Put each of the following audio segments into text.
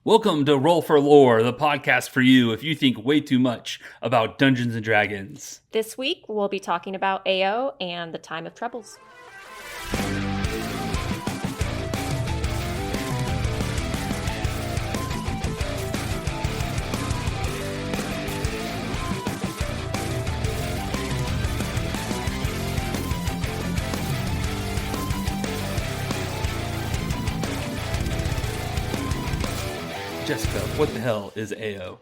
Welcome to Roll for Lore, the podcast for you if you think way too much about Dungeons and Dragons. This week, we'll be talking about AO and the Time of Troubles. Jessica, what the hell is AO?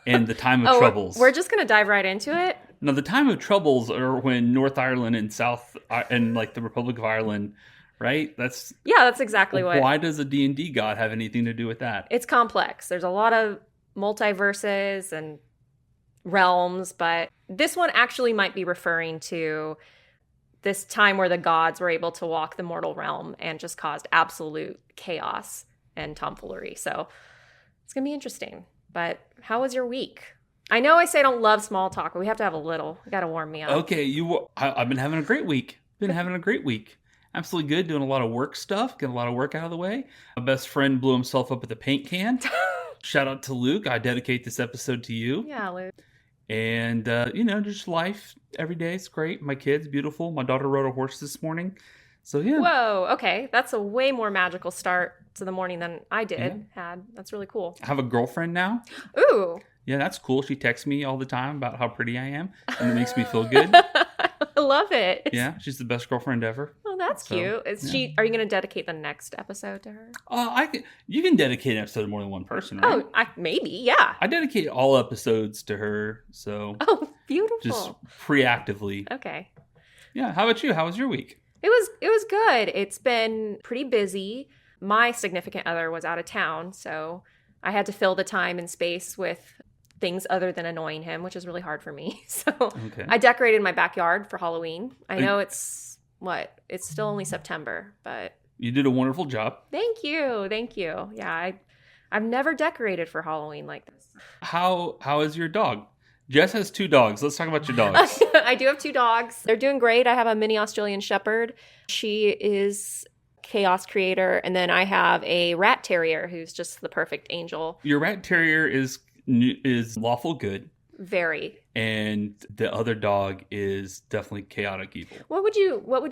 And the Time of Troubles. We're just going to dive right into it? No, the Time of Troubles are when North Ireland and South and like the Republic of Ireland, right? That's exactly what. Why does a D&D god have anything to do with that? It's complex. There's a lot of multiverses and realms, but this one actually might be referring to this time where the gods were able to walk the mortal realm and just caused absolute chaos and tomfoolery. So it's going to be interesting. But how was your week? I know I say I don't love small talk, but we have to have a little. You got to warm me up. Okay, I've been having a great week. Absolutely good. Doing a lot of work stuff. Getting a lot of work out of the way. My best friend blew himself up with a paint can. Shout out to Luke. I dedicate this episode to you. Yeah, Luke. And, just life every day. It's great. My kid's beautiful. My daughter rode a horse this morning. So, yeah. Whoa, okay. That's a way more magical start to the morning than I had. That's really cool. I have a girlfriend now. Ooh. Yeah, that's cool. She texts me all the time about how pretty I am, and it makes me feel good. I love it. Yeah, she's the best girlfriend ever. Oh, that's cute. Are you going to dedicate the next episode to her? You can dedicate an episode to more than one person, right? Oh, maybe, yeah. I dedicate all episodes to her, so. Oh, beautiful. Just preactively. Okay. Yeah, how about you? How was your week? It was good. It's been pretty busy. My significant other was out of town, so I had to fill the time and space with things other than annoying him, which is really hard for me. So okay. I decorated my backyard for Halloween. I know it's still only September, but you did a wonderful job. Thank you. Yeah, I've never decorated for Halloween like this. How is your dog? Jess has 2 dogs. Let's talk about your dogs. I do have 2 dogs. They're doing great. I have a mini Australian Shepherd. She is chaos creator. And then I have a rat terrier who's just the perfect angel. Your rat terrier is lawful good. Very. And the other dog is definitely chaotic evil. What would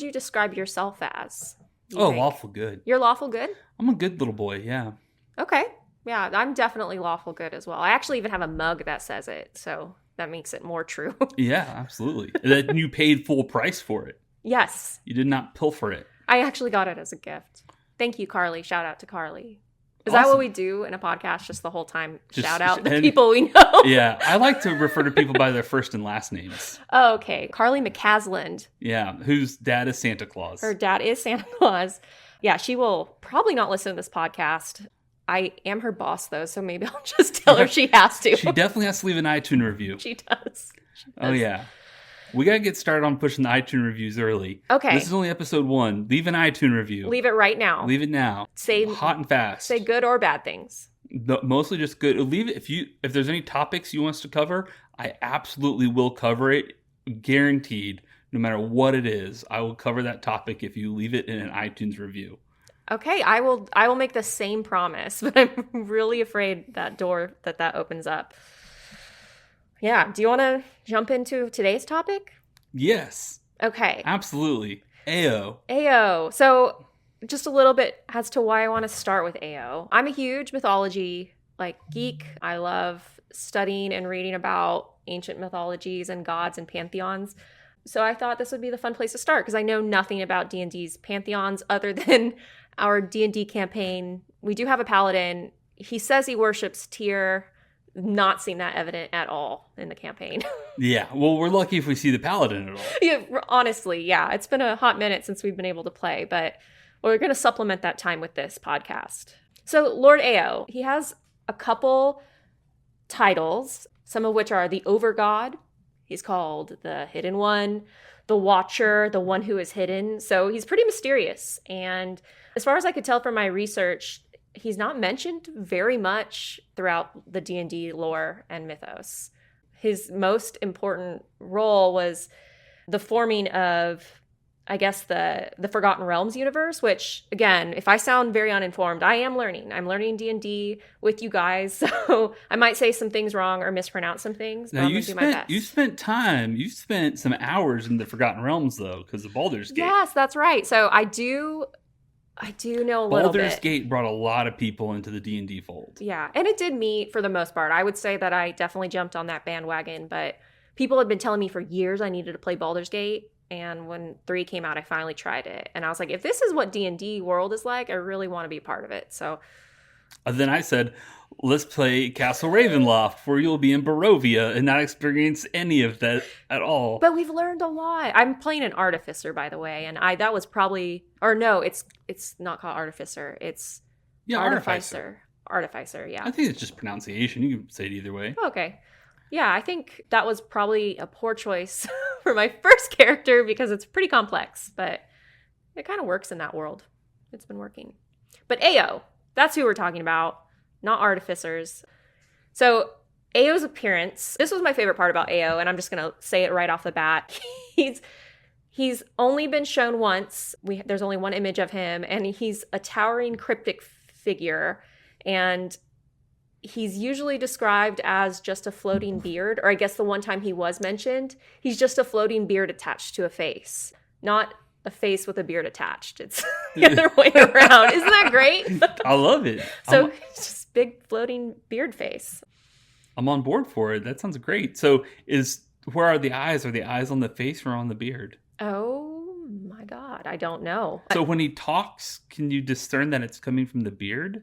you describe yourself as? Lawful good. You're lawful good? I'm a good little boy, yeah. Okay. Yeah, I'm definitely lawful good as well. I actually even have a mug that says it, so that makes it more true. Yeah, absolutely. That you paid full price for it. Yes. You did not pilfer it. I actually got it as a gift. Thank you, Carly. Shout out to Carly. Is awesome. that what we do in a podcast just the whole time? Shout out the people we know. Yeah, I like to refer to people by their first and last names. Oh, okay. Carly McCasland. Yeah, whose dad is Santa Claus. Her dad is Santa Claus. Yeah, she will probably not listen to this podcast. I am her boss, though, so maybe I'll just tell her she has to. She definitely has to leave an iTunes review. She does. Oh, yeah. We got to get started on pushing the iTunes reviews early. Okay. This is only episode 1. Leave an iTunes review. Leave it right now. Leave it now. Say hot and fast. Say good or bad things. Mostly just good. Leave it if there's any topics you want us to cover, I absolutely will cover it. Guaranteed. No matter what it is, I will cover that topic if you leave it in an iTunes review. Okay, I will make the same promise, but I'm really afraid that door that opens up. Yeah, do you want to jump into today's topic? Yes. Okay. Absolutely. AO. So, just a little bit as to why I want to start with AO. I'm a huge mythology geek. I love studying and reading about ancient mythologies and gods and pantheons. So I thought this would be the fun place to start because I know nothing about D&D's pantheons other than our D&D campaign. We do have a paladin. He says he worships Tyr. Not seen that evident at all in the campaign. Yeah, well, we're lucky if we see the paladin at all. Yeah, honestly, yeah. It's been a hot minute since we've been able to play, but we're going to supplement that time with this podcast. So Lord AO, he has a couple titles, some of which are the Overgod. He's called the Hidden One, the Watcher, the One Who is Hidden. So he's pretty mysterious. And as far as I could tell from my research, he's not mentioned very much throughout the D&D lore and mythos. His most important role was the forming of I guess, the Forgotten Realms universe, which, again, if I sound very uninformed, I am learning. I'm learning D&D with you guys, so I might say some things wrong or mispronounce some things, but Now I'm going to do my best. you spent some hours in the Forgotten Realms, though, because of Baldur's Gate. Yes, that's right. So I do know a little bit. Baldur's Gate brought a lot of people into the D&D fold. Yeah, and it did me for the most part. I would say that I definitely jumped on that bandwagon, but people had been telling me for years I needed to play Baldur's Gate. And when 3 came out, I finally tried it. And I was like, if this is what D&D world is like, I really want to be a part of it. So then I said, let's play Castle Ravenloft, where you'll be in Barovia and not experience any of that at all. But we've learned a lot. I'm playing an artificer, by the way. And that was probably, or no, it's not called artificer. It's artificer. Artificer, yeah. I think it's just pronunciation. You can say it either way. Okay. Yeah, I think that was probably a poor choice for my first character because it's pretty complex, but it kind of works in that world. It's been working. But Ao, that's who we're talking about, not artificers. So Ao's appearance, this was my favorite part about Ao, and I'm just going to say it right off the bat. He's only been shown once. There's only one image of him, and he's a towering cryptic figure, and he's usually described as just a floating beard, or I guess the one time he was mentioned, he's just a floating beard attached to a face, not a face with a beard attached. It's the other way around. Isn't that great? I love it. So it's just big floating beard face. I'm on board for it. That sounds great. So where are the eyes? Are the eyes on the face or on the beard? Oh my God. I don't know. So when he talks, can you discern that it's coming from the beard?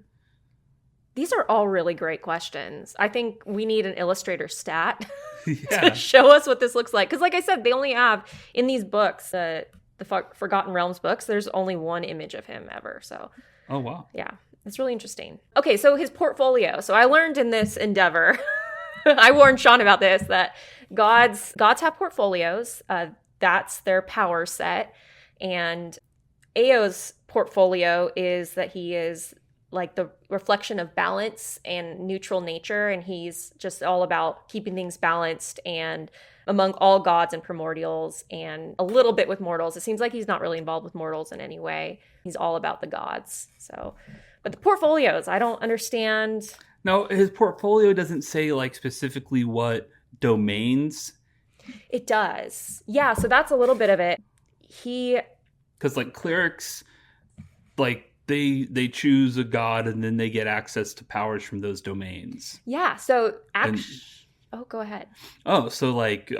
These are all really great questions. I think we need an illustrator stat Yeah. to show us what this looks like. Because like I said, they only have, in these books, the Forgotten Realms books, there's only one image of him ever. So, Oh, wow. yeah, it's really interesting. Okay, so his portfolio. So I learned in this endeavor, I warned Sean about this, that gods have portfolios. That's their power set. And Ao's portfolio is that he is like the reflection of balance and neutral nature, and he's just all about keeping things balanced and among all gods and primordials and a little bit with mortals. It seems like he's not really involved with mortals in any way. He's all about the gods. So, but the portfolios, I don't understand. No, his portfolio doesn't say like specifically what domains. It does. Yeah, so that's a little bit of it. Because like clerics, like they choose a god and then they get access to powers from those domains. Yeah, so oh, go ahead. Oh, so like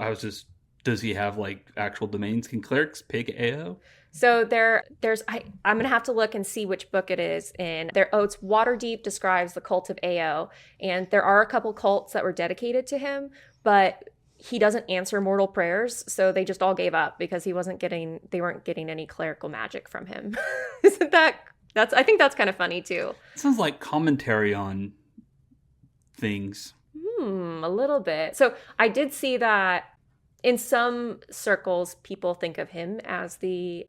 does he have like actual domains? Can clerics pick AO? So I'm gonna have to look and see which book it is in. It's Waterdeep describes the cult of Ao, and there are a couple cults that were dedicated to him, but he doesn't answer mortal prayers, so they just all gave up because they weren't getting any clerical magic from him. Isn't that? I think that's kind of funny too. It sounds like commentary on things. A little bit. So I did see that in some circles, people think of him as the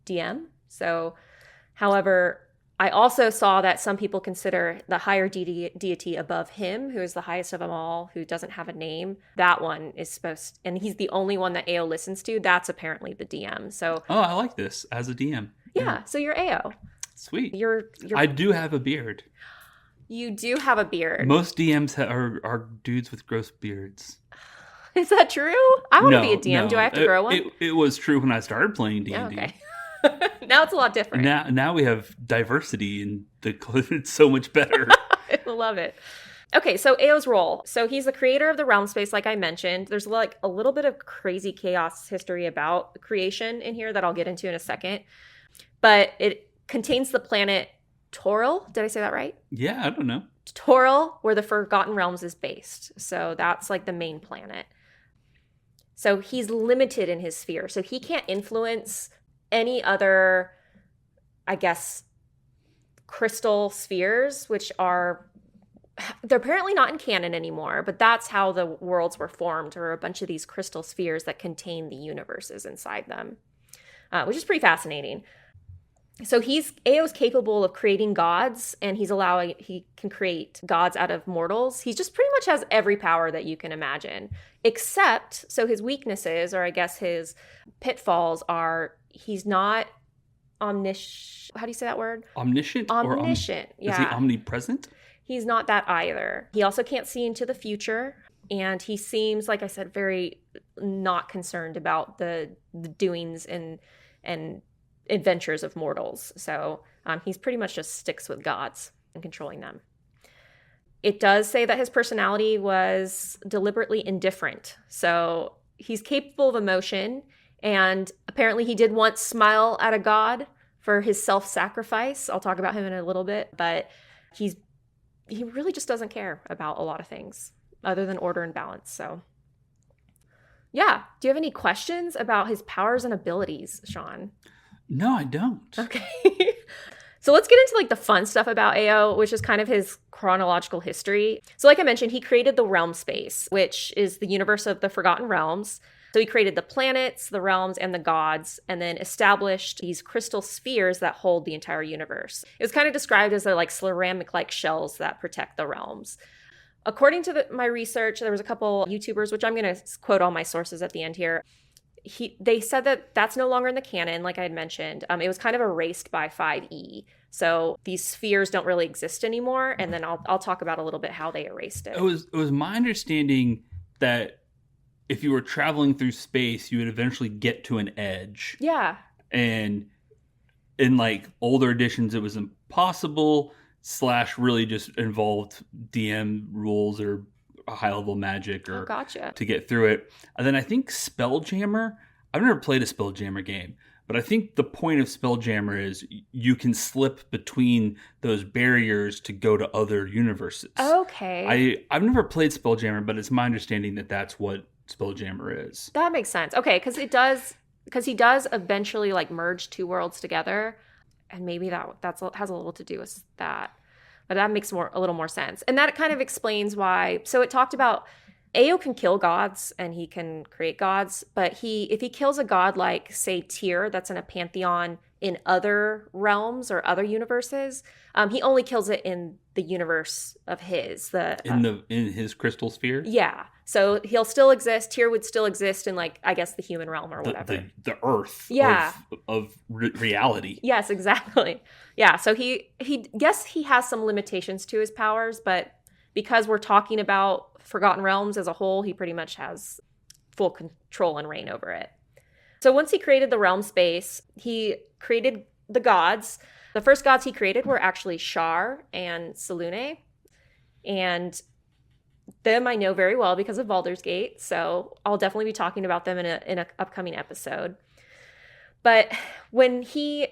DM. So, however, I also saw that some people consider the higher deity above him, who is the highest of them all, who doesn't have a name. That one is and he's the only one that AO listens to. That's apparently the DM. So, oh, I like this as a DM. Yeah, so you're AO. Sweet. You're I do have a beard. You do have a beard. Most DMs are dudes with gross beards. Is that true? I want to be a DM. No. Do I have to grow one? It was true when I started playing D&D. Okay. Now it's a lot different. Now we have diversity and it's so much better. I love it. Okay, so Ao's role. So he's the creator of the realm space, like I mentioned. There's like a little bit of crazy chaos history about creation in here that I'll get into in a second. But it contains the planet Toril. Did I say that right? Yeah, I don't know. Toril, where the Forgotten Realms is based. So that's like the main planet. So he's limited in his sphere. So he can't influence any other, I guess, crystal spheres, which they're apparently not in canon anymore, but that's how the worlds were formed, or a bunch of these crystal spheres that contain the universes inside them, which is pretty fascinating. So Ao's capable of creating gods, and he can create gods out of mortals. He just pretty much has every power that you can imagine, except, so his weaknesses, or I guess his pitfalls, are he's not omniscient. How do you say that word? Omniscient? Omniscient, yeah. Is he omnipresent? He's not that either. He also can't see into the future, and he seems, like I said, very not concerned about the doings and adventures of mortals. So he's pretty much just sticks with gods and controlling them. It does say that his personality was deliberately indifferent. So he's capable of emotion, and apparently he did once smile at a god for his self-sacrifice. I'll talk about him in a little bit, but he really just doesn't care about a lot of things other than order and balance. So yeah. Do you have any questions about his powers and abilities, Sean? No, I don't. Okay. So let's get into like the fun stuff about Ao, which is kind of his chronological history. So like I mentioned, he created the realm space, which is the universe of the Forgotten Realms. So he created the planets, the realms, and the gods, and then established these crystal spheres that hold the entire universe. It was kind of described as like ceramic-like shells that protect the realms. According to my research, there was a couple YouTubers, which I'm going to quote all my sources at the end here. They said that that's no longer in the canon, like I had mentioned. It was kind of erased by 5e. So these spheres don't really exist anymore. And then I'll talk about a little bit how they erased it. It was my understanding that if you were traveling through space, you would eventually get to an edge. Yeah. And in like older editions, it was impossible / really just involved DM rules or high level magic or gotcha. To get through it. And then I think Spelljammer, I've never played a Spelljammer game, but I think the point of Spelljammer is you can slip between those barriers to go to other universes. Okay. I've never played Spelljammer, but it's my understanding that that's what Spelljammer is. That makes sense. Okay, because he does eventually like merge two worlds together, and maybe that has a little to do with that. But that makes a little more sense. And that kind of explains why. So it talked about Ao can kill gods and he can create gods, but if he kills a god like, say, Tyr, that's in a pantheon in other realms or other universes, he only kills it in the universe of his. In his crystal sphere? Yeah. So he'll still exist. Tyr would still exist in, like, I guess, the human realm or whatever. The earth of reality. Yes, exactly. Yeah, so he has some limitations to his powers, but because we're talking about Forgotten Realms as a whole, he pretty much has full control and reign over it. So once he created the realm space, he created the gods. The first gods he created were actually Shar and Selûne, and them I know very well because of Baldur's Gate, so I'll definitely be talking about them in an upcoming episode. But when he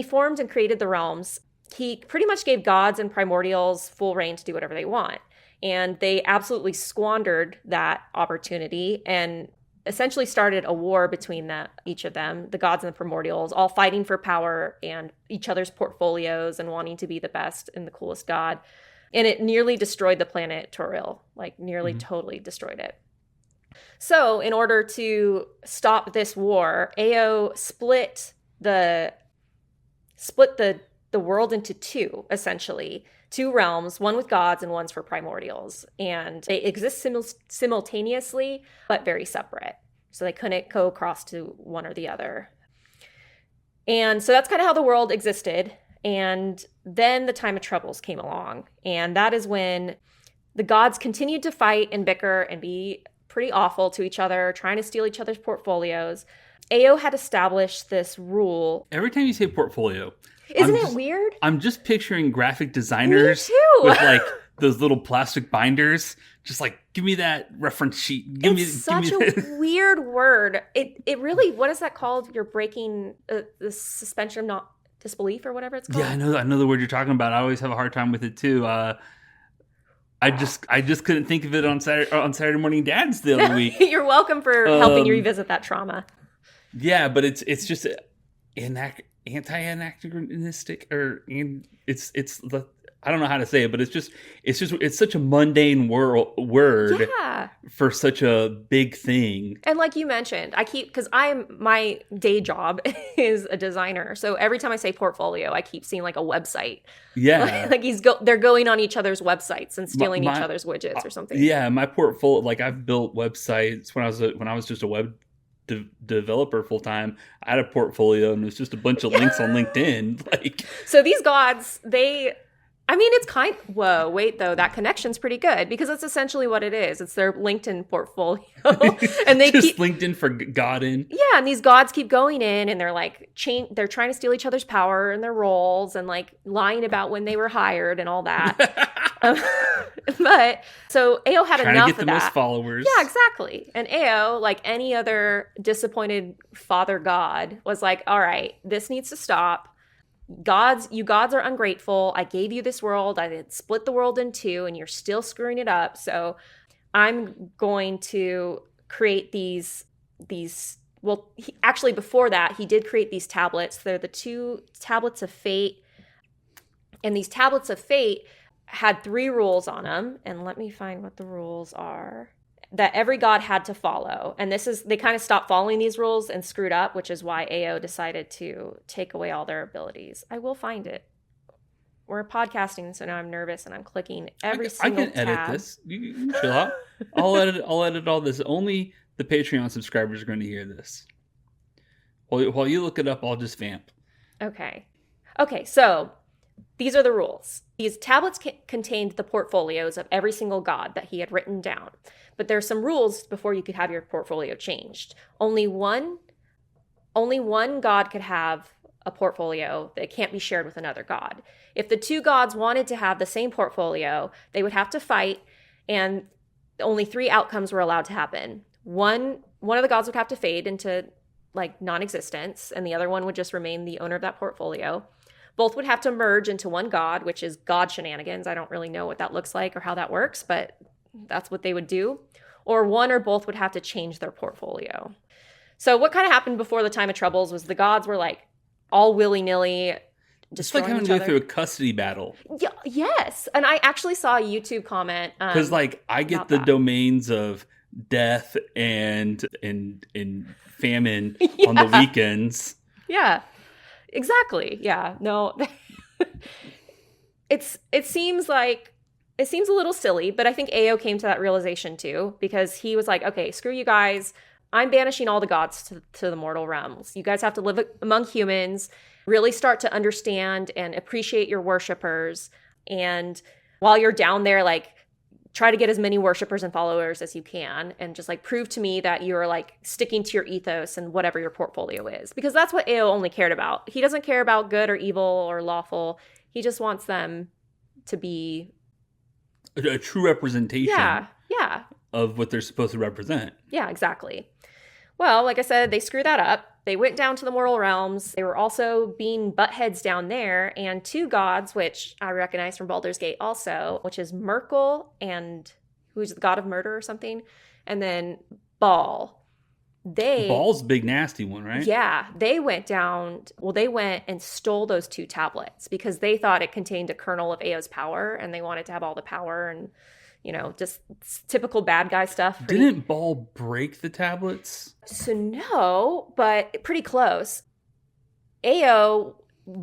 formed and created the realms, he pretty much gave gods and primordials full reign to do whatever they want. And they absolutely squandered that opportunity and essentially started a war between each of them, the gods and the primordials, all fighting for power and each other's portfolios and wanting to be the best and the coolest god. And it nearly destroyed the planet Toril, like nearly totally destroyed it. So in order to stop this war, Ao split the world into two, essentially. Two realms, one with gods and one's for primordials. And they exist simultaneously, but very separate. So they couldn't go across to one or the other. And so that's kind of how the world existed. And then the time of troubles came along. And that is when the gods continued to fight and bicker and be pretty awful to each other, trying to steal each other's portfolios. Ao had established this rule. Every time you say portfolio, isn't it weird? I'm just picturing graphic designers with like those little plastic binders. Just like, give me that reference sheet. It's such a weird word. It really, what is that called? You're breaking the suspension of not disbelief or whatever it's called. Yeah, I know the word you're talking about. I always have a hard time with it too. I just couldn't think of it on Saturday Morning Dads the other week. You're welcome for helping you revisit that trauma. Yeah, but it's just anti-anachronistic, or it's the I don't know how to say it, but it's such a mundane word Yeah. for such a big thing. And like you mentioned, because my day job is a designer. So every time I say portfolio, I keep seeing like a website. Yeah. Like they're going on each other's websites and stealing each other's widgets or something. Yeah, my portfolio, like I've built websites when I was just a web developer full time. I had a portfolio and it was just a bunch of links on LinkedIn. Like, so these gods, it's whoa, wait though, that connection's pretty good because it's essentially what it is. It's their LinkedIn portfolio. And they just LinkedIn for God in. Yeah, and these gods keep going in and they're like they're trying to steal each other's power and their roles and like lying about when they were hired and all that. But so Ao had trying enough to get the of that. most followers. Yeah, exactly. And Ao, like any other disappointed father god, was like, all right, this needs to stop. You gods are ungrateful. I gave you this world. I did split the world in two and you're still screwing it up. So I'm going to create these well, actually before that, he did create these tablets. They're the 2 tablets of fate. And these tablets of fate had 3 rules on them. And let me find what the rules are that every god had to follow. And they kind of stopped following these rules and screwed up, which is why Ao decided to take away all their abilities. I will find it. We're podcasting, so now I'm nervous and I'm clicking every single tab. I can edit this. You can chill out. I'll edit all this. Only the Patreon subscribers are going to hear this. While you look it up, I'll just vamp. Okay, so these are the rules. These tablets contained the portfolios of every single god that he had written down. But there's some rules before you could have your portfolio changed. Only one god could have a portfolio that can't be shared with another god. If the 2 gods wanted to have the same portfolio, they would have to fight, and only 3 outcomes were allowed to happen. One of the gods would have to fade into like non-existence, and the other one would just remain the owner of that portfolio. Both would have to merge into one god, which is god shenanigans. I don't really know what that looks like or how that works, but that's what they would do. Or one or both would have to change their portfolio. So what kind of happened before the time of troubles was the gods were like all willy-nilly destroying each other. It's like having to go through a custody battle. Yeah, yes. And I actually saw a YouTube comment. Because like I get the domains of death and famine on the weekends. Yeah, exactly. Yeah, no. It seems a little silly, but I think Ao came to that realization too, because he was like, okay, screw you guys. I'm banishing all the gods to the mortal realms. You guys have to live among humans, really start to understand and appreciate your worshipers. And while you're down there, like, try to get as many worshipers and followers as you can, and just like prove to me that you're like sticking to your ethos and whatever your portfolio is. Because that's what Ao only cared about. He doesn't care about good or evil or lawful. He just wants them to be a true representation yeah. of what they're supposed to represent. Yeah, exactly. Well, like I said, they screwed that up. They went down to the mortal realms. They were also being butt heads down there. And 2 gods, which I recognize from Baldur's Gate also, which is Merkel, and who's the god of murder or something, and then Baal. Baal's a big nasty one, right? Yeah, they went and stole those 2 tablets because they thought it contained a kernel of Ao's power, and they wanted to have all the power and, just typical bad guy stuff. Didn't Baal break the tablets? So no, but pretty close. Ao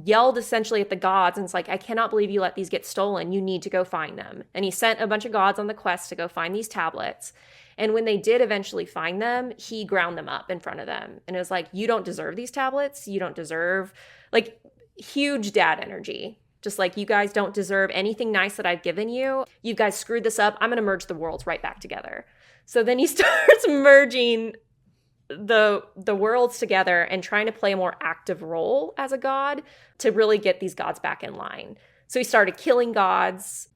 yelled essentially at the gods and it's like, I cannot believe you let these get stolen. You need to go find them. And he sent a bunch of gods on the quest to go find these tablets. And when they did eventually find them, he ground them up in front of them. And it was like, you don't deserve these tablets. You don't deserve, like, huge dad energy. Just like, you guys don't deserve anything nice that I've given you. You guys screwed this up. I'm going to merge the worlds right back together. So then he starts merging the worlds together and trying to play a more active role as a god to really get these gods back in line. So he started killing gods.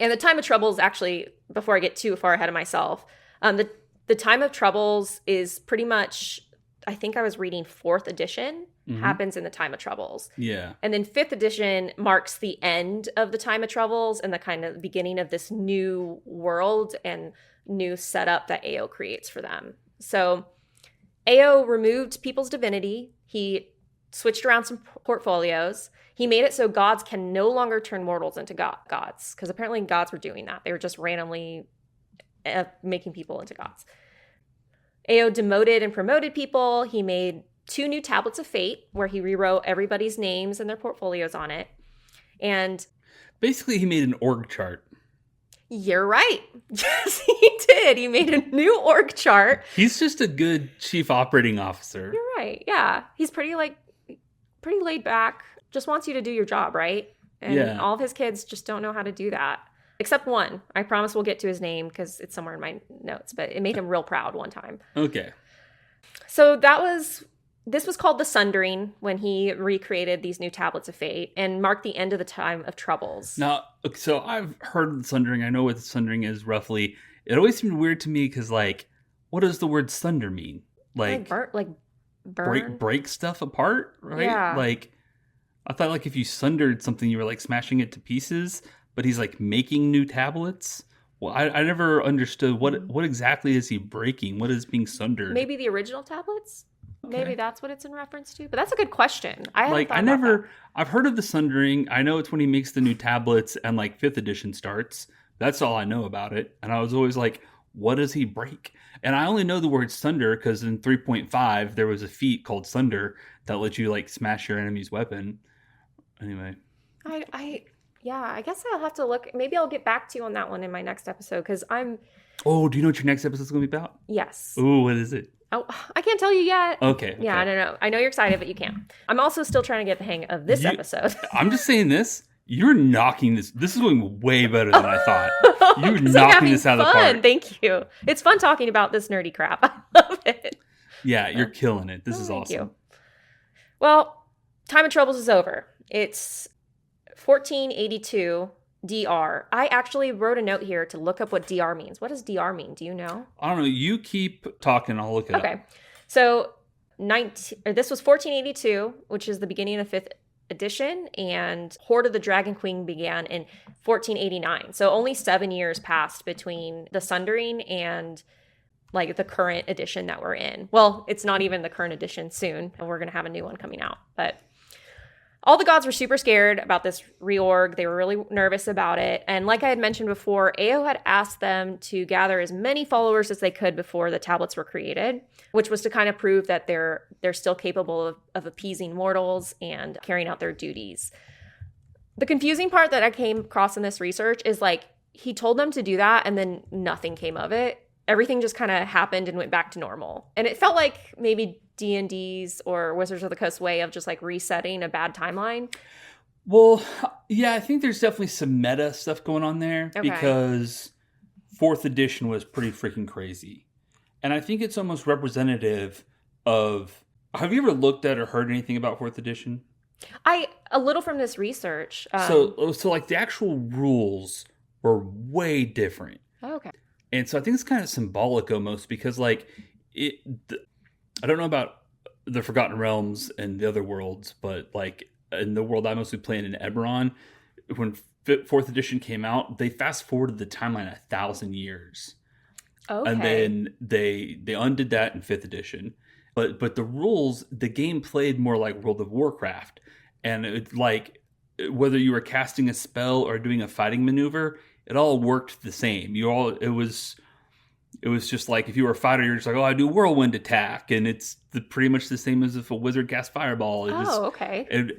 And the time of troubles, actually, before I get too far ahead of myself, the time of troubles is pretty much, I think I was reading 4th edition, happens in the time of troubles. Yeah. And then 5th edition marks the end of the time of troubles and the kind of beginning of this new world and new setup that Ao creates for them. So Ao removed people's divinity. He switched around some portfolios. He made it so gods can no longer turn mortals into gods, because apparently gods were doing that. They were just randomly making people into gods. Ao demoted and promoted people. He made 2 new tablets of fate where he rewrote everybody's names and their portfolios on it. And basically, he made an org chart. You're right. Yes, he did. He made a new org chart. He's just a good chief operating officer. You're right. Yeah. He's pretty laid back. Just wants you to do your job, right? And all of his kids just don't know how to do that. Except one. I promise we'll get to his name because it's somewhere in my notes, but it made him real proud one time. Okay. So this was called the Sundering when he recreated these new tablets of fate and marked the end of the time of troubles. Now, so I've heard of the Sundering. I know what the Sundering is roughly. It always seemed weird to me because, like, what does the word sunder mean? Like burn? Break stuff apart, right? Yeah. Like, I thought, like, if you sundered something, you were, like, smashing it to pieces. But he's, like, making new tablets. Well, I never understood what exactly is he breaking? What is being sundered? Maybe the original tablets? Okay. Maybe that's what it's in reference to. But that's a good question. I've heard of the Sundering. I know it's when he makes the new tablets and, like, 5th edition starts. That's all I know about it. And I was always like, what does he break? And I only know the word sunder because in 3.5 there was a feat called Sunder that lets you, like, smash your enemy's weapon. Anyway. I guess I'll have to look. Maybe I'll get back to you on that one in my next episode because I'm... Oh, do you know what your next episode is going to be about? Yes. Ooh, what is it? Oh, I can't tell you yet. Okay. Yeah, I don't know. I know you're excited, but you can't. I'm also still trying to get the hang of this episode. I'm just saying this. You're knocking this. This is going way better than I thought. You're knocking this out of the park. Thank you. It's fun talking about this nerdy crap. I love it. Yeah, you're killing it. This is Thank awesome. You. Well, Time of Troubles is over. It's 1482 DR. I actually wrote a note here to look up what DR means. What does DR mean? Do you know? I don't know. You keep talking. I'll look it up. Okay. So this was 1482, which is the beginning of 5th edition, and Horde of the Dragon Queen began in 1489. So only 7 years passed between the Sundering and like the current edition that we're in. Well, it's not even the current edition soon. We're going to have a new one coming out. But all the gods were super scared about this reorg. They were really nervous about it. And like I had mentioned before, Ao had asked them to gather as many followers as they could before the tablets were created, which was to kind of prove that they're still capable of appeasing mortals and carrying out their duties. The confusing part that I came across in this research is like he told them to do that and then nothing came of it. Everything just kind of happened and went back to normal. And it felt like maybe D&D's or Wizards of the Coast way of just like resetting a bad timeline. Well, yeah, I think there's definitely some meta stuff going on there because 4th edition was pretty freaking crazy. And I think it's almost representative of... Have you ever looked at or heard anything about 4th edition? A little from this research. So like the actual rules were way different. Oh, okay. And so I think it's kind of symbolic almost because like I don't know about the Forgotten Realms and the other worlds, but like in the world I mostly played in Eberron, when 4th edition came out, they fast forwarded the timeline 1,000 years. Okay. And then they undid that in 5th edition. But the rules, the game played more like World of Warcraft. And it's like whether you were casting a spell or doing a fighting maneuver, it all worked the same. It was just like if you were a fighter, you're just like, oh, I do whirlwind attack, and it's pretty much the same as if a wizard cast fireball. Okay. And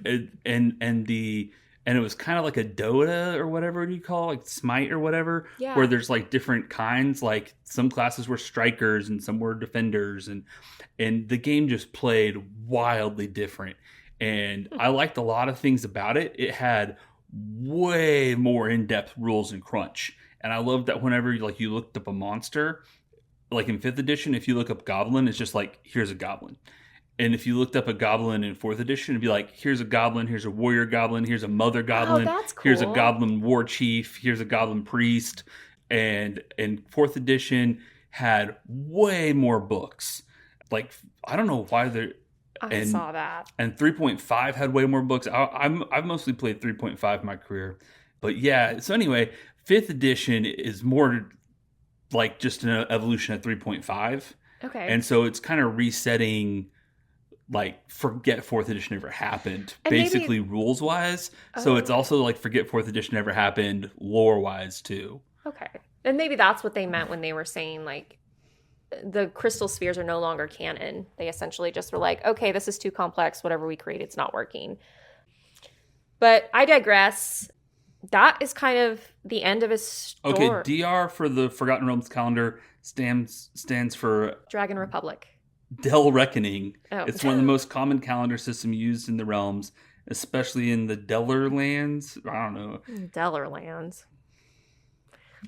it was kind of like a Dota or whatever you call like Smite or whatever, yeah. Where there's like different kinds. Like some classes were strikers and some were defenders, and the game just played wildly different. And I liked a lot of things about it. It had way more in-depth rules and crunch. And I love that whenever you looked up a monster, like in 5th edition, if you look up goblin, it's just like, here's a goblin. And if you looked up a goblin in 4th edition, it'd be like, here's a goblin, here's a warrior goblin, here's a mother goblin, that's cool. Here's a goblin war chief, here's a goblin priest. And 4th edition had way more books. Like, I don't know why they're... I saw that. And 3.5 had way more books. I've mostly played 3.5 in my career. But yeah, so anyway, 5th edition is more like just an evolution of 3.5. Okay. And so it's kind of resetting like forget 4th edition ever happened, And basically rules wise. So it's also like forget 4th edition ever happened lore wise too. Okay. And maybe that's what they meant when they were saying like the crystal spheres are no longer canon. They essentially just were like, okay, this is too complex. Whatever we create, it's not working. But I digress. That is kind of the end of his story. Okay, DR for the Forgotten Realms calendar stands for Dragon Republic. Del Reckoning. Oh. It's one of the most common calendar systems used in the realms, especially in the Deller lands. I don't know. Deller lands.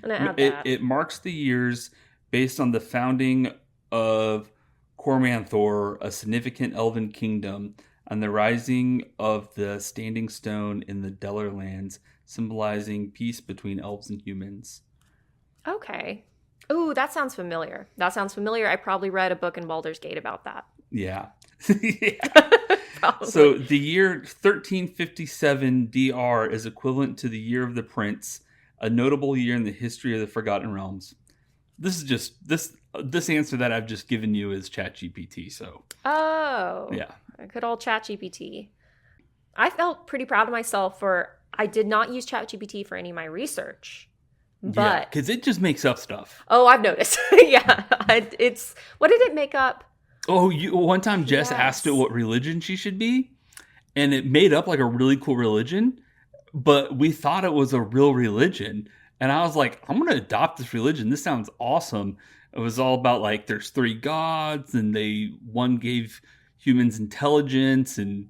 I'm gonna add that. It marks the years based on the founding of Cormanthor, a significant elven kingdom, and the rising of the Standing Stone in the Deller lands, symbolizing peace between elves and humans. Okay. Ooh, that sounds familiar. I probably read a book in Baldur's Gate about that. Yeah. So the year 1357 DR is equivalent to the year of the Prince, a notable year in the history of the Forgotten Realms. This is just this answer that I've just given you is ChatGPT. So yeah, good old ChatGPT. I felt pretty proud of myself for I did not use ChatGPT for any of my research, but because it just makes up stuff. Oh, I've noticed. Yeah, it's what did it make up? Oh, one time Jess asked it what religion she should be, and it made up like a really cool religion, but we thought it was a real religion. And I was like, I'm going to adopt this religion. This sounds awesome. It was all about like there's 3 gods, and one gave humans intelligence, and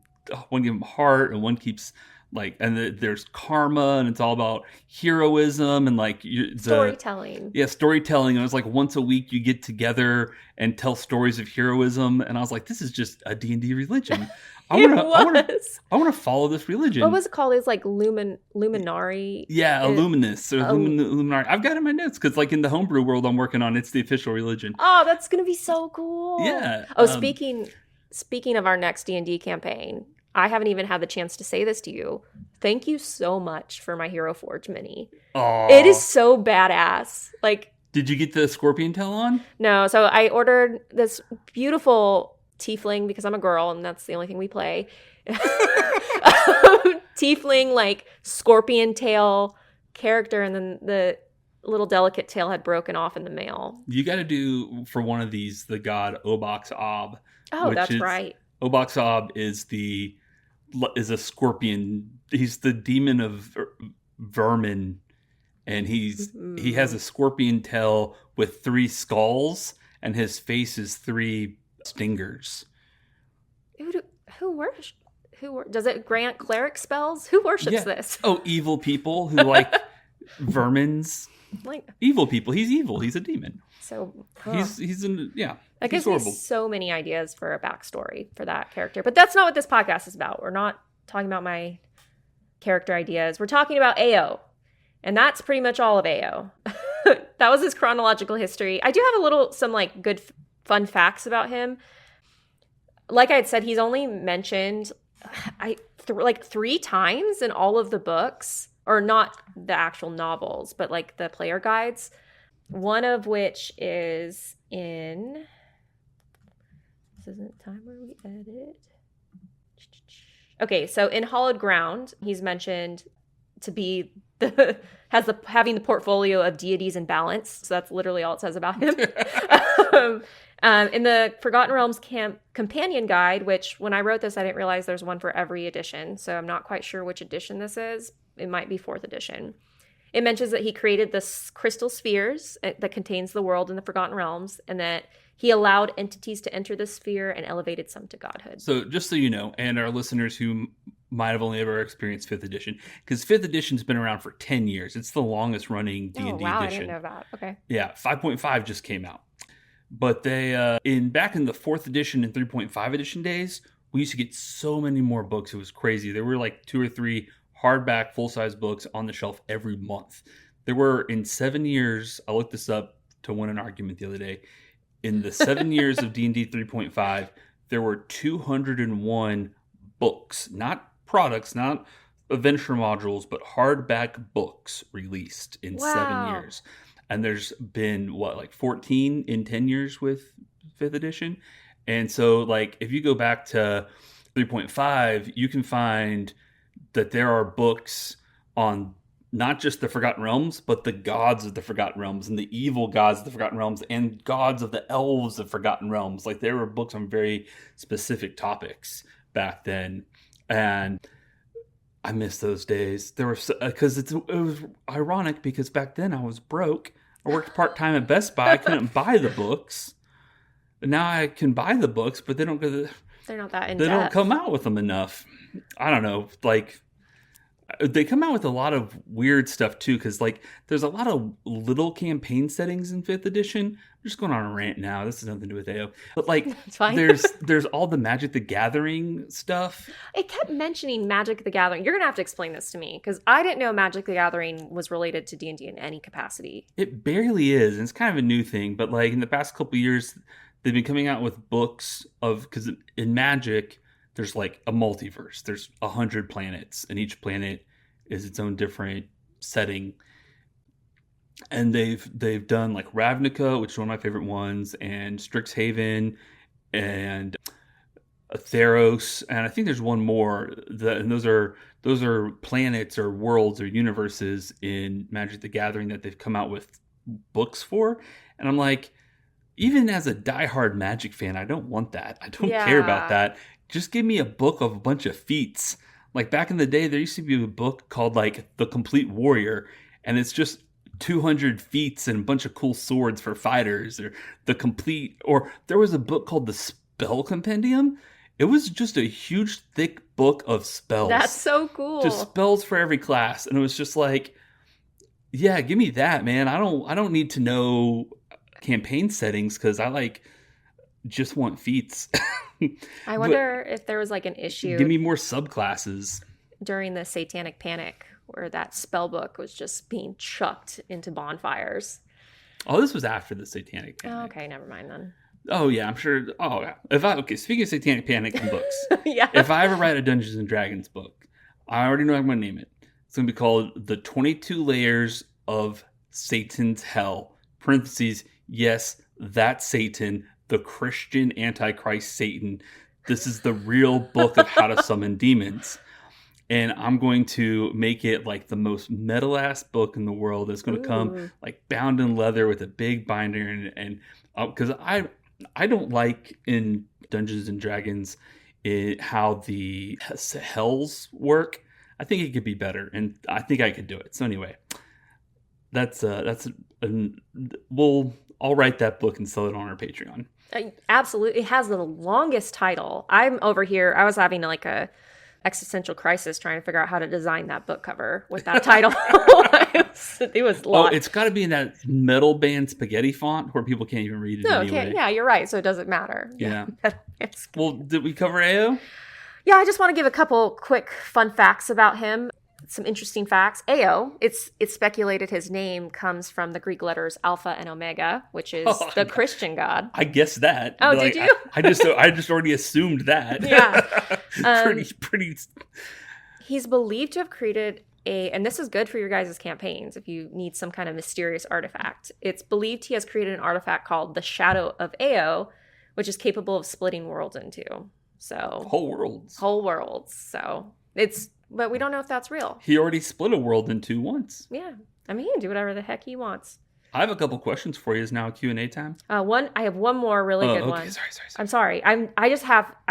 one gave them heart, and one keeps like, and there's karma, and it's all about heroism and like storytelling. Yeah, storytelling. And it was like once a week you get together and tell stories of heroism. And I was like, this is just a D&D religion. I want to follow this religion. What was it called? It's like Luminari. Yeah, Illuminus or Luminari. I've got it in my notes because, like, in the homebrew world I'm working on, it's the official religion. Oh, that's gonna be so cool. Yeah. Oh, speaking of our next D&D campaign, I haven't even had the chance to say this to you. Thank you so much for my Hero Forge mini. Aww. It is so badass. Like, did you get the scorpion tail on? No. So I ordered this beautiful tiefling because I'm a girl and that's the only thing we play. Tiefling, like scorpion tail character, and then the little delicate tail had broken off in the mail. You got to do for one of these the god Obox Ob. Oh, that's right. Obox Ob is a scorpion. He's the demon of vermin, and he has a scorpion tail with 3 skulls, and his face is 3 stingers. Does it grant cleric spells? Who worships this? Oh, evil people who like vermins. Like evil people. He's evil. He's a demon. So he's in That gives me so many ideas for a backstory for that character. But that's not what this podcast is about. We're not talking about my character ideas. We're talking about AO. And that's pretty much all of AO. That was his chronological history. I do have some like good fun facts about him. Like I had said, he's only mentioned like 3 times in all of the books, or not the actual novels, but like the player guides. One of which is in... This isn't time where we edit. Okay, so in Hallowed Ground, he's mentioned to be having the portfolio of deities in balance. So that's literally all it says about him. In the Forgotten Realms Companion Guide, which when I wrote this, I didn't realize there's one for every edition. So I'm not quite sure which edition this is. It might be 4th edition. It mentions that he created the crystal spheres that contains the world in the Forgotten Realms, and that he allowed entities to enter the sphere and elevated some to godhood. So just so you know, and our listeners who might have only ever experienced 5th edition, because 5th edition's been around for 10 years. It's the longest running D&D edition. I didn't know that. Okay. Yeah, 5.5 just came out. But they, back in the 4th edition and 3.5 edition days, we used to get so many more books. It was crazy. There were like 2 or 3 hardback full-size books on the shelf every month. There were, in 7 years, I looked this up to win an argument the other day. In the 7 years of D&D 3.5, there were 201 books, not products, not adventure modules, but hardback books released in 7 years. And there's been, 14 in 10 years with 5th edition? And so, like, if you go back to 3.5, you can find that there are books on not just the Forgotten Realms, but the gods of the Forgotten Realms and the evil gods of the Forgotten Realms and gods of the elves of Forgotten Realms. Like, there were books on very specific topics back then. And I miss those days. There were, because it was ironic because back then I was broke. I worked part-time at Best Buy. I couldn't buy the books. But now I can buy the books, but they're not that in depth. They don't come out with them enough. I don't know. Like, they come out with a lot of weird stuff too, because like there's a lot of little campaign settings in 5th edition. I'm just going on a rant now. This has nothing to do with AO. But like there's all the Magic the Gathering stuff. It kept mentioning Magic the Gathering. You're going to have to explain this to me, because I didn't know Magic the Gathering was related to D&D in any capacity. It barely is, and it's kind of a new thing. But like in the past couple of years, they've been coming out with books because in Magic, there's like a multiverse. There's 100 planets, and each planet is its own different setting. And they've done like Ravnica, which is one of my favorite ones, and Strixhaven, and Theros, and I think there's one more. And those are planets or worlds or universes in Magic the Gathering that they've come out with books for. And I'm like, even as a diehard Magic fan, I don't want that. I don't care about that. Just give me a book of a bunch of feats. Like back in the day, there used to be a book called like The Complete Warrior, and it's just 200 feats and a bunch of cool swords for fighters, or there was a book called The Spell Compendium. It was just a huge, thick book of spells. That's so cool. Just spells for every class. And it was just like, yeah, give me that, man. I don't need to know campaign settings because I just want feats. I wonder if there was like an issue. Give me more subclasses. During the Satanic Panic, where that spell book was just being chucked into bonfires. Oh, this was after the Satanic Panic. Oh, okay, never mind then. Oh yeah, I'm sure. Oh yeah. Speaking of Satanic Panic and books, yeah. If I ever write a Dungeons and Dragons book, I already know I'm going to name it. It's going to be called The 22 Layers of Satan's Hell. Parentheses. Yes, that's Satan, the Christian Antichrist Satan. This is the real book of how to summon demons. And I'm going to make it like the most metal-ass book in the world. It's going to come like bound in leather with a big binder. And because I don't like in Dungeons and Dragons how the hells work. I think it could be better, and I think I could do it. So anyway, I'll write that book and sell it on our Patreon. Absolutely. It has the longest title. I'm over here. I was having like a existential crisis trying to figure out how to design that book cover with that title. It was long. Oh, it's got to be in that metal band spaghetti font where people can't even read it anyway. Yeah, you're right. So it doesn't matter. Yeah. Well, did we cover AO? Yeah, I just want to give a couple quick fun facts about him. Some interesting facts. Ao, it's speculated his name comes from the Greek letters Alpha and Omega, which is the Christian god. I guess that. Oh, did you? I just already assumed that. Yeah. Pretty. He's believed to have created and this is good for your guys' campaigns if you need some kind of mysterious artifact. It's believed he has created an artifact called the Shadow of Ao, which is capable of splitting worlds in two. So whole worlds. So but we don't know if that's real. He already split a world in two once. Yeah. I mean, he can do whatever the heck he wants. I have a couple questions for you. Is now Q&A time? I have one more really good one. Sorry. I'm sorry. I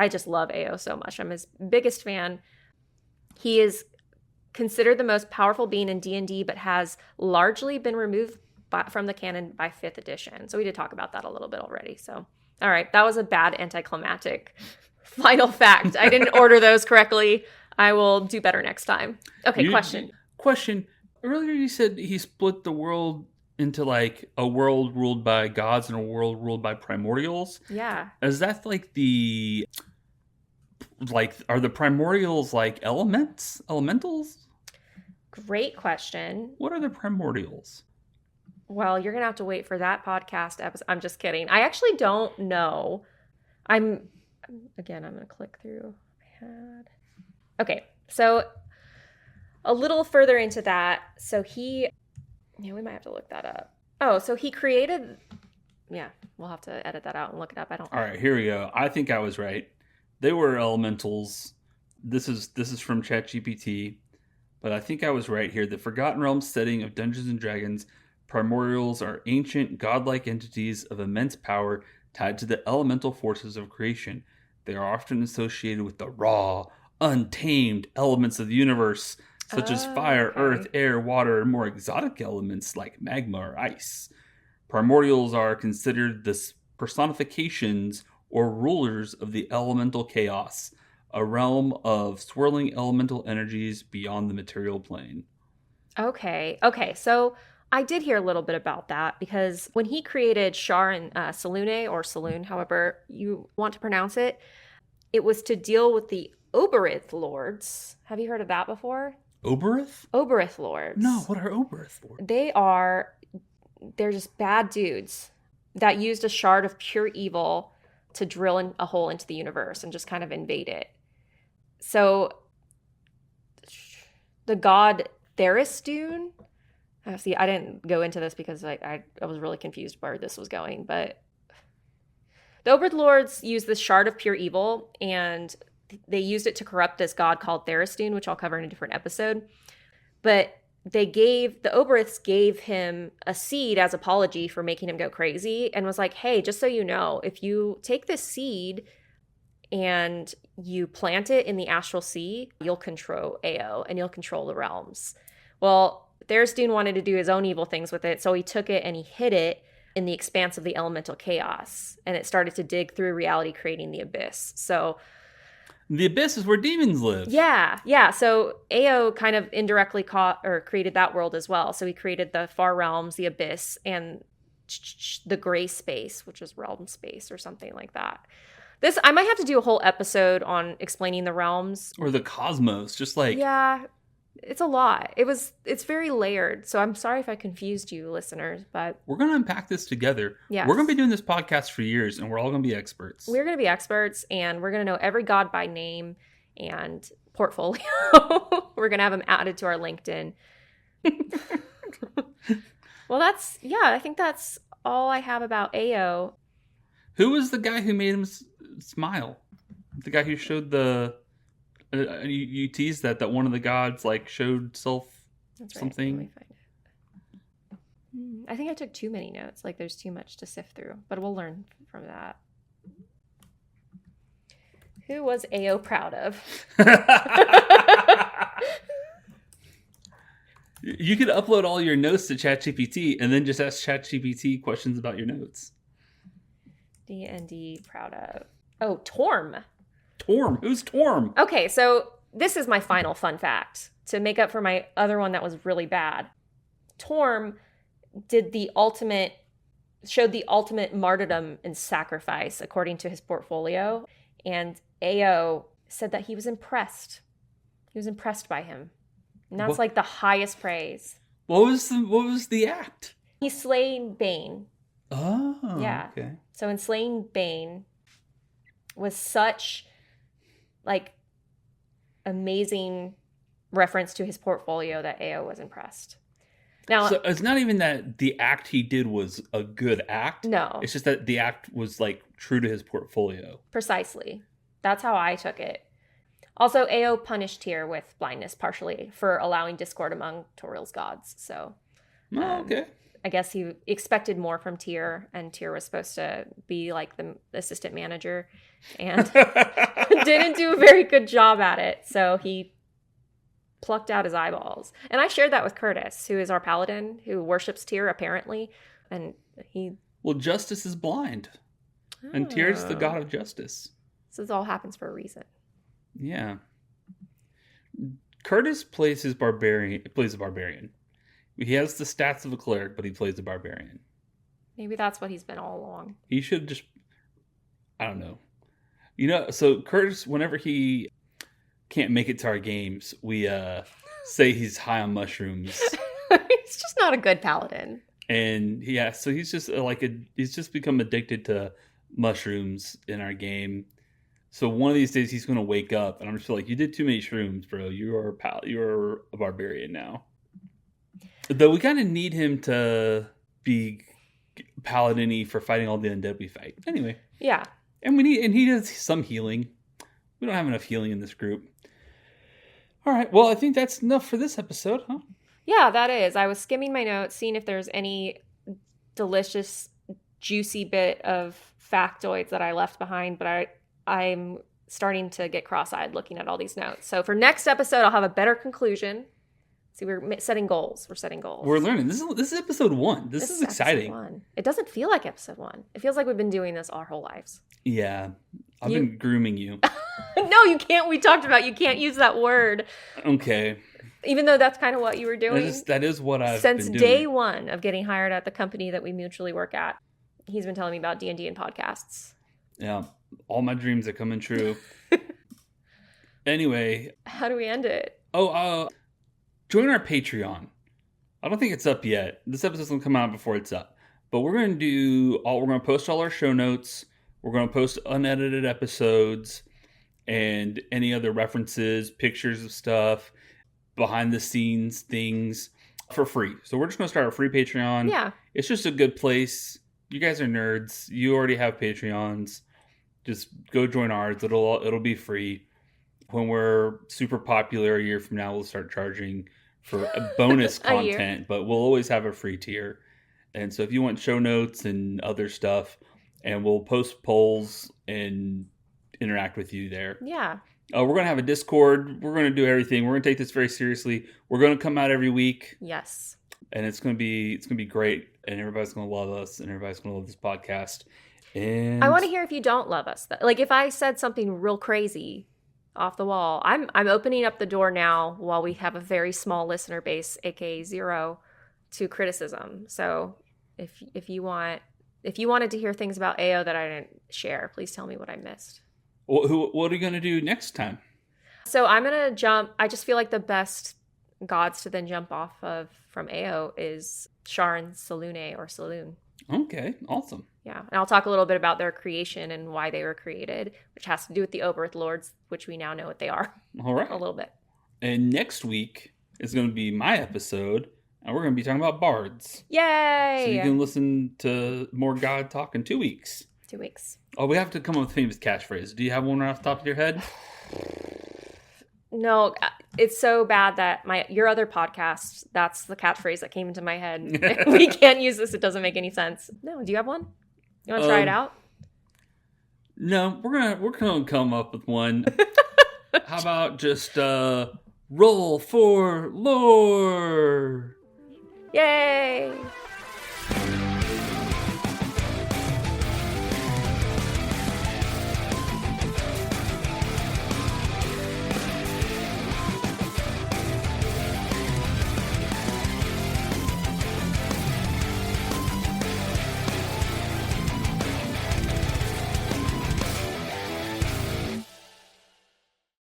just love Ao so much. I'm his biggest fan. He is considered the most powerful being in D&D, but has largely been removed from the canon by 5th edition. So we did talk about that a little bit already. So, all right. That was a bad anticlimactic final fact. I didn't order those correctly. I will do better next time. Okay, question. Earlier you said he split the world into like a world ruled by gods and a world ruled by primordials. Yeah. Is that are the primordials like elementals? Great question. What are the primordials? Well, you're going to have to wait for that podcast episode. I'm just kidding. I actually don't know. I'm going to click through my head. Okay, so a little further into that. So we might have to look that up. Oh, so he created Yeah, we'll have to edit that out and look it up. I don't. All right, here we go. I think I was right. They were elementals. This is from ChatGPT, but I think I was right here. The Forgotten Realms setting of Dungeons and Dragons, primordials are ancient, godlike entities of immense power tied to the elemental forces of creation. They are often associated with the raw, untamed elements of the universe, such as fire, Okay. earth, air, water, and more exotic elements like magma or ice. Primordials are considered the personifications or rulers of the elemental chaos, a realm of swirling elemental energies beyond the material plane. Okay. So I did hear a little bit about that because when he created Shar and Salune, or Saloon, however you want to pronounce it, it was to deal with the Oberith lords. Have you heard of that before? Oberith? Oberith lords. No, what are Oberith lords? They're just bad dudes that used a shard of pure evil to drill a hole into the universe and just kind of invade it. So the god Theristune, see, I didn't go into this because I was really confused where this was going, but the Oberith lords used this shard of pure evil, and they used it to corrupt this god called Theristune, which I'll cover in a different episode. But the Oberiths gave him a seed as apology for making him go crazy, and was like, hey, just so you know, if you take this seed and you plant it in the astral sea, you'll control Ao and you'll control the realms. Well, Theristune wanted to do his own evil things with it, so he took it and he hid it in the expanse of the elemental chaos, and it started to dig through reality, creating the abyss. So the abyss is where demons live. Yeah. So Ao kind of indirectly created that world as well. So he created the far realms, the abyss, and the gray space, which is realm space or something like that. I might have to do a whole episode on explaining the realms. Or the cosmos, just like... Yeah, it's a lot. It's very layered. So I'm sorry if I confused you, listeners, but... We're going to unpack this together. Yes. We're going to be doing this podcast for years, and we're all going to be experts. We're going to be experts, and we're going to know every god by name and portfolio. We're going to have them added to our LinkedIn. Well, I think that's all I have about Ao. Who was the guy who made him smile? The guy who showed the... you teased that one of the gods showed self something. Let me find it. I think I took too many notes. There's too much to sift through, but we'll learn from that. Who was Ao proud of? You could upload all your notes to ChatGPT and then just ask ChatGPT questions about your notes. D&D proud of. Oh, Torm. Torm. Who's Torm? Okay, so this is my final fun fact to make up for my other one that was really bad. Torm showed the ultimate martyrdom and sacrifice according to his portfolio, and Ao said that he was impressed. He was impressed by him. And that's the highest praise. What was the act? He slaying Bane. Oh, yeah. Okay. So in slaying Bane was such amazing reference to his portfolio that Ao was impressed. Now, so it's not even that the act he did was a good act. No. It's just that the act was true to his portfolio. Precisely. That's how I took it. Also, Ao punished Tyr with blindness partially for allowing discord among Torril's gods. So, okay. I guess he expected more from Tyr, and Tyr was supposed to be the assistant manager, and didn't do a very good job at it. So he plucked out his eyeballs. And I shared that with Curtis, who is our paladin, who worships Tyr apparently, and he... Well, justice is blind, and Tyr's the god of justice. This all happens for a reason. Yeah. Curtis plays a barbarian. He has the stats of a cleric, but he plays a barbarian. Maybe that's what he's been all along. He should just... I don't know. So Curtis, whenever he can't make it to our games, we say he's high on mushrooms. He's just not a good paladin. And so he's just he's just become addicted to mushrooms in our game. So one of these days he's going to wake up, and I'm just you did too many shrooms, bro. You're a barbarian now. Though we kind of need him to be paladin-y for fighting all the undead we fight. Anyway. Yeah. And he does some healing. We don't have enough healing in this group. All right. Well, I think that's enough for this episode, huh? Yeah, that is. I was skimming my notes, seeing if there's any delicious, juicy bit of factoids that I left behind, but I'm starting to get cross-eyed looking at all these notes. So for next episode, I'll have a better conclusion. See, we're setting goals. We're learning. This is episode 1. This is exciting. Episode 1. It doesn't feel like episode 1. It feels like we've been doing this our whole lives. Yeah. I've been grooming you. No, you can't. We talked about you can't use that word. Okay. Even though that's kind of what you were doing. That is what I've since been doing. day one of getting hired at the company that we mutually work at. He's been telling me about D&D and podcasts. Yeah. All my dreams are coming true. Anyway. How do we end it? Join our Patreon. I don't think it's up yet. This episode's going to come out before it's up. But we're going to post all our show notes. We're going to post unedited episodes and any other references, pictures of stuff, behind the scenes things for free. So we're just going to start a free Patreon. Yeah. It's just a good place. You guys are nerds. You already have Patreons. Just go join ours. It'll be free. When we're super popular a year from now, we'll start charging for a bonus content, but we'll always have a free tier. And so if you want show notes and other stuff, and we'll post polls and interact with you there. Yeah. We're going to have a Discord. We're going to do everything. We're going to take this very seriously. We're going to come out every week. Yes. And it's going to be great. And everybody's going to love us. And everybody's going to love this podcast. And I want to hear if you don't love us. Like if I said something real crazy off the wall, I'm opening up the door now while we have a very small listener base, aka 0, to criticism. So if you wanted to hear things about AO that I didn't share, please tell me what I missed. What are you going to do next time? So I'm going to jump. I just feel like the best gods to then jump off of from AO is Sharon Salune or Saloon. Okay, awesome. Yeah, and I'll talk a little bit about their creation and why they were created, which has to do with the Oberth Lords, which we now know what they are. All right. A little bit. And next week is going to be my episode, and we're going to be talking about bards. Yay! So you can listen to more God talk in 2 weeks. 2 weeks. Oh, we have to come up with a famous catchphrase. Do you have one right off the top of your head? No, it's so bad that your other podcast, that's the catchphrase that came into my head. We can't use this. It doesn't make any sense. No, do you have one? You want to try it out? No, we're gonna come up with one. How about just roll for lore? Yay!